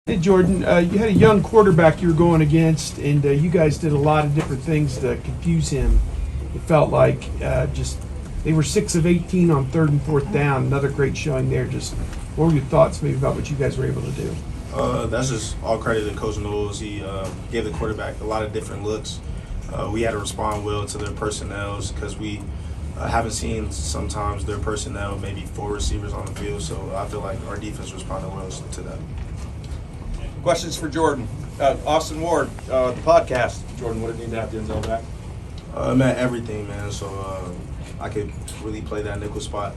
Hey, Jordan, you had a young quarterback you were going against, and you guys did a lot of different things to confuse him. It felt like they were 6 of 18 on 3rd and 4th down. Another great showing there. Just what were your thoughts maybe about what you guys were able to do? That's just all credit to Coach Knowles. He gave the quarterback a lot of different looks. We had to respond well to their personnel because we haven't seen sometimes their personnel, maybe 4 receivers on the field. So I feel like our defense responded well to that. Questions for Jordan. Austin Ward, the podcast. Jordan, what did you need to have Denzel back? Man, everything, man. So I could really play that nickel spot.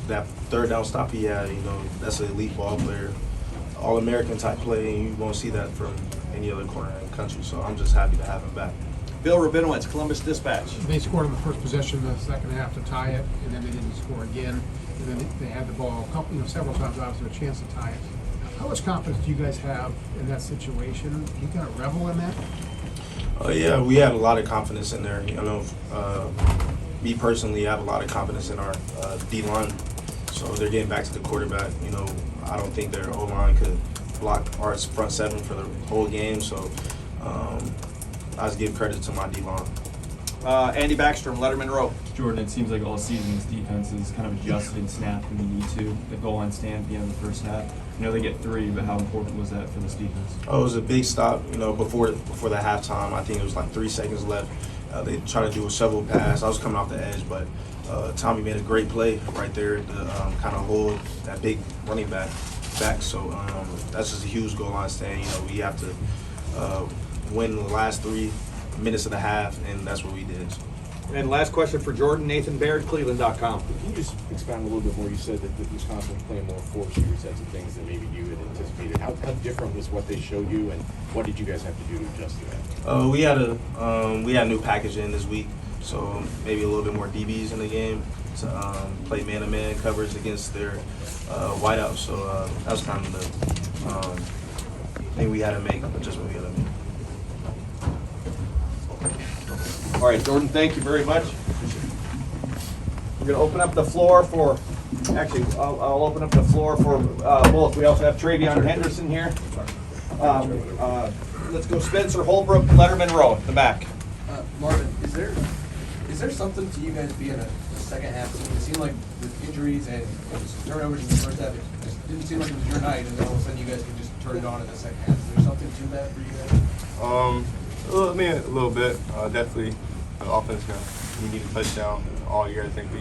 That 3rd down stop he had, that's an elite ball player. All-American type play, and you won't see that from any other corner in the country. So I'm just happy to have him back. Bill Rabinowitz, Columbus Dispatch. They scored on the first possession of the second half to tie it, and then they didn't score again. And then they had the ball several times, obviously, a chance to tie it. How much confidence do you guys have in that situation? You kind of revel in that? Yeah, we had a lot of confidence in there. Me personally, I have a lot of confidence in our D-line. So they're getting back to the quarterback. I don't think their O-line could block our front 7 for the whole game. So I just give credit to my D-line. Andy Backstrom, Letterman Row. Jordan, it seems like all season this defense is kind of adjusted and snapped when you need to. The goal line stand at the end of the first half. They get 3, but how important was that for this defense? Oh, it was a big stop, before the halftime. I think it was like 3 seconds left. They tried to do a shovel pass. I was coming off the edge, but Tommy made a great play right there to kind of hold that big running back. So that's just a huge goal line stand. We have to win the last 3 minutes of the half, and that's what we did. And last question for Jordan, Nathan Baird, Cleveland.com. Can you just expand a little bit more? You said that Wisconsin was playing more 4 receiver sets and things than maybe you had anticipated. How different was what they showed you, and what did you guys have to do to adjust to that? We had a new package in this week, so maybe a little bit more DBs in the game to play man-to-man coverage against their wideouts. So that was kind of the thing we had to make, adjustment we had to make. All right, Jordan, thank you very much. We're going to open up the floor for, actually, I'll open up the floor for both. We also have TreVeyon Henderson here. Let's go Spencer Holbrook, Letterman Row, in the back. Marvin, is there something to you guys being a second half team? It seemed like with injuries and turnovers in the first half, it just didn't seem like it was your night, and then all of a sudden you guys could just turn it on in the second half. Is there something to that for you guys? A little bit. Definitely, the offense, we need a touchdown all year. I think we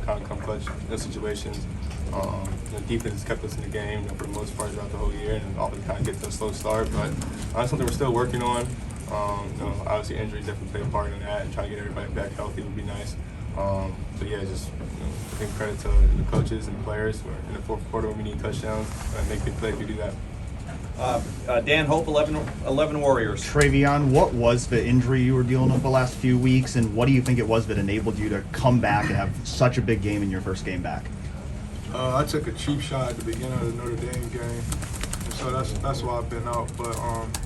kind of come clutch in those situations. The defense has kept us in the game for the most part throughout the whole year, and the offense kind of gets a slow start. But that's something we're still working on. Obviously, injuries definitely play a part in that, and trying to get everybody back healthy would be nice. So yeah, just giving credit to the coaches and the players. In the 4th quarter, when we need touchdowns, make big plays, we do that. Dan Hope, 11 Warriors. TreVeyon, what was the injury you were dealing with the last few weeks, and what do you think it was that enabled you to come back and have such a big game in your first game back? I took a cheap shot at the beginning of the Notre Dame game, and so that's why I've been out. But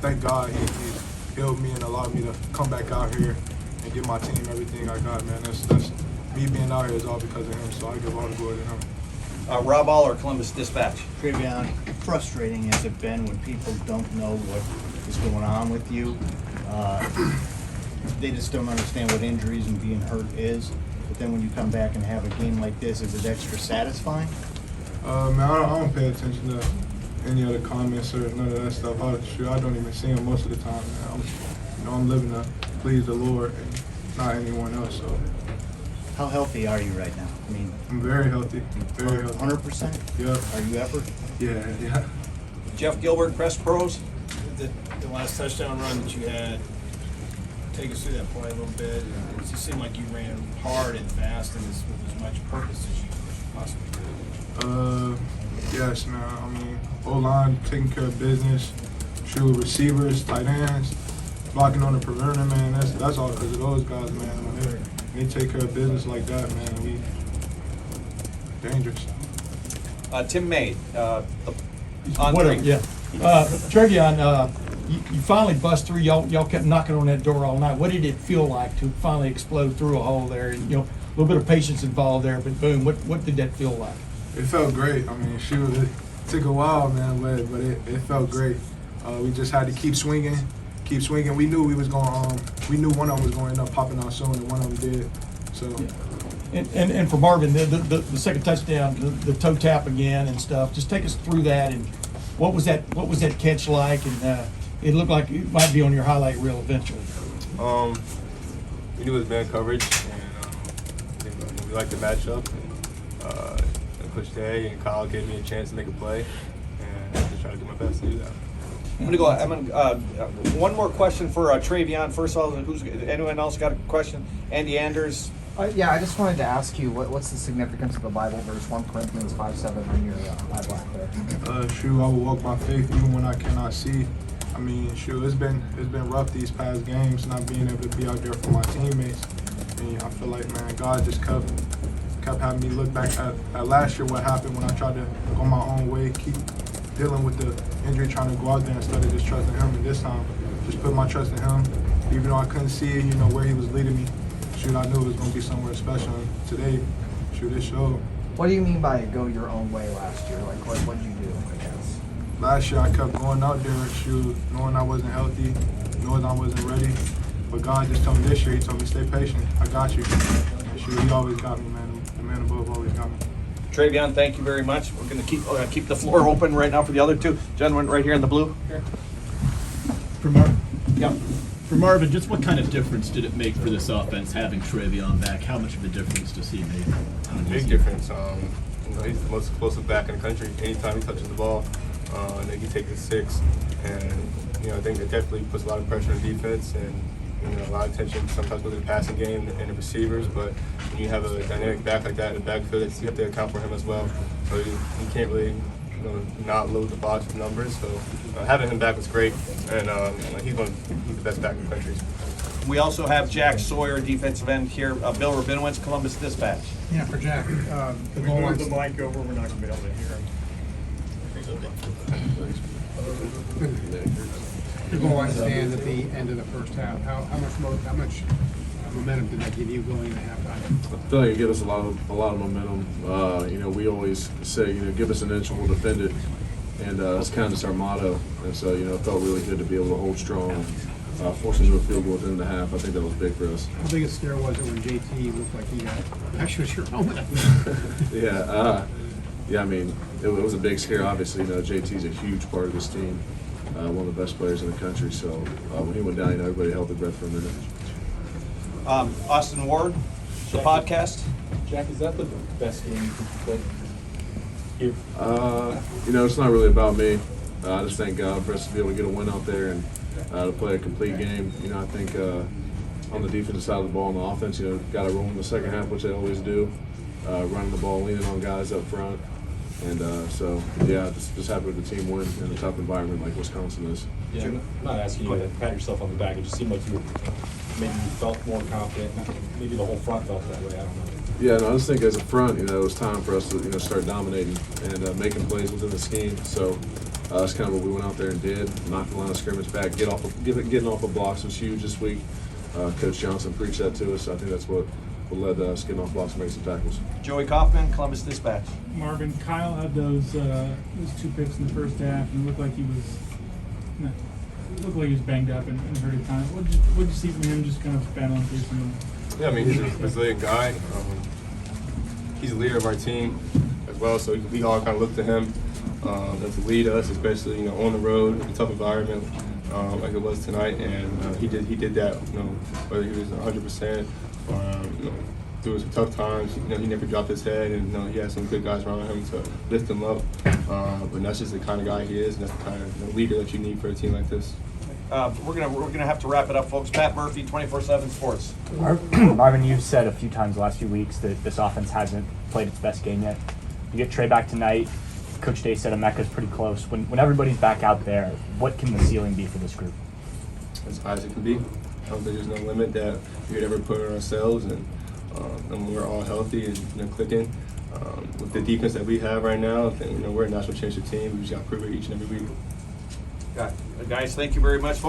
thank God he healed me and allowed me to come back out here and give my team everything I got, man. That's me being out here is all because of him, so I give all the glory to him. Rob Aller, Columbus Dispatch. TreVeyon, frustrating has it been when people don't know what is going on with you? They just don't understand what injuries and being hurt is. But then when you come back and have a game like this, is it extra satisfying? Man, I don't pay attention to any other comments or none of that stuff. I don't even see them most of the time, man. I'm living to please the Lord and not anyone else. So. How healthy are you right now? I mean, I'm very healthy. Very healthy. 100%? Yeah. Are you ever? Yeah. Jeff Gilbert, Press Pros. The last touchdown run that you had, take us through that play a little bit. It just seemed like you ran hard and fast and with as much purpose as you possibly could. Yes, man. I mean, O-line taking care of business, shoot receivers, tight ends, blocking on the perimeter, man. That's all because of those guys, man. When they take care of business like that, man, we dangerous. Tim May, What up? Yeah. TreVeyon, you finally bust through. Y'all kept knocking on that door all night. What did it feel like to finally explode through a hole there? And, a little bit of patience involved there, but boom, what did that feel like? It felt great. I mean, shoot, took a while, man, but it felt great. We just had to keep swinging. We knew we knew one of them was going to end up popping out soon, and one of them did. So. And for Marvin, the second touchdown, the toe tap again and stuff. Just take us through that and what was that catch like? And it looked like it might be on your highlight reel eventually. We knew it was man coverage, and we liked the matchup. And Coach Day and Kyle gave me a chance to make a play, and I just tried to do my best to do that. I'm gonna one more question for TreVeyon. First of all, anyone else got a question? Andy Anders. Yeah, I just wanted to ask you, what's the significance of the Bible verse 1 Corinthians 5:7 on your Bible out there? Shoot, I will walk by faith even when I cannot see. I mean, shoot, it's been rough these past games, not being able to be out there for my teammates. I mean, I feel like, man, God just kept having me look back at last year, what happened when I tried to go my own way, keep dealing with the injury, trying to go out there instead of just trusting Him. And this time, just put my trust in Him, even though I couldn't see, where He was leading me. Shoot, I knew it was going to be somewhere special. And today, shoot, it showed. What do you mean by go your own way last year? Like, what did you do, I guess? Last year, I kept going out there, shoot, knowing I wasn't healthy, knowing I wasn't ready. But God just told me this year, He told me, stay patient. I got you. And shoot, He always got me, man. The man above always got me. TreVeyon, thank you very much. We're going to keep the floor open right now for the other two. Gentleman right here in the blue. Here. For Marvin? Yeah. For Marvin, just what kind of difference did it make for this offense having TreVeyon back? How much of a difference does he make? Big difference. He's the most explosive back in the country. Anytime he touches the ball, I think he takes a 6. And, I think it definitely puts a lot of pressure on defense and, a lot of attention sometimes with the passing game and the receivers. But when you have a dynamic back like that in the backfield, you have to account for him as well. So you can't really, not load the box with numbers. So having him back was great. And he's the best back in the country. We also have Jack Sawyer, defensive end here. Bill Rabinowitz, Columbus Dispatch. Yeah, for Jack, the goal line. The mic over, we're not going to be able to hear him. The goal line stand at the end of the first half. How much momentum did that give you going into halftime? I feel like it gave us a lot of momentum. We always say, give us an inch and we'll defend it, and that's kind of just our motto. And so, it felt really good to be able to hold strong, force into a field goal within the half. I think that was big for us. How big a scare was it when JT looked like he got actually was your helmet? Yeah. I mean, it was a big scare. Obviously, JT's a huge part of this team, one of the best players in the country. So when he went down, everybody held their breath for a minute. Austin Ward, the podcast. Jack, is that the best game you played here? It's not really about me. I just thank God for us to be able to get a win out there and to play a complete game. I think on the defensive side of the ball and the offense, got to roll in the second half, which they always do. Running the ball, leaning on guys up front. And just happy with the team win in a tough environment like Wisconsin is. Yeah, I'm not asking you to pat yourself on the back. It just seemed like maybe you felt more confident. Maybe the whole front felt that way. I don't know. Yeah, no, I just think as a front, it was time for us to start dominating and making plays within the scheme. So that's kind of what we went out there and did. Knock the line of scrimmage back, getting off of blocks was huge this week. Coach Johnson preached that to us. I think that's what led to us getting off blocks and making some tackles. Joey Kaufman, Columbus Dispatch. Marvin, Kyle had those 2 picks in the first half, and it looked like he was banged up and hurt at times. What did you see from him? Just kind of battling through some of Yeah, I mean, he's a resilient guy. He's the leader of our team as well, so we all kind of look to him to lead us, especially on the road in a tough environment like it was tonight. And he did that. Whether he was 100% or through some tough times, he never dropped his head, and he had some good guys around him to lift him up. But that's just the kind of guy he is, and that's the kind of leader that you need for a team like this. We're gonna have to wrap it up, folks. Pat Murphy, 24/7 Sports. Marvin, you've said a few times the last few weeks that this offense hasn't played its best game yet. You get Trey back tonight. Coach Day said Emeka's pretty close. When everybody's back out there, what can the ceiling be for this group? As high as it can be. I don't think there's no limit that we could ever put on ourselves, and when we're all healthy and clicking, with the defense that we have right now, I think we're a national championship team. We just got to prove it each and every week. Guys, thank you very much.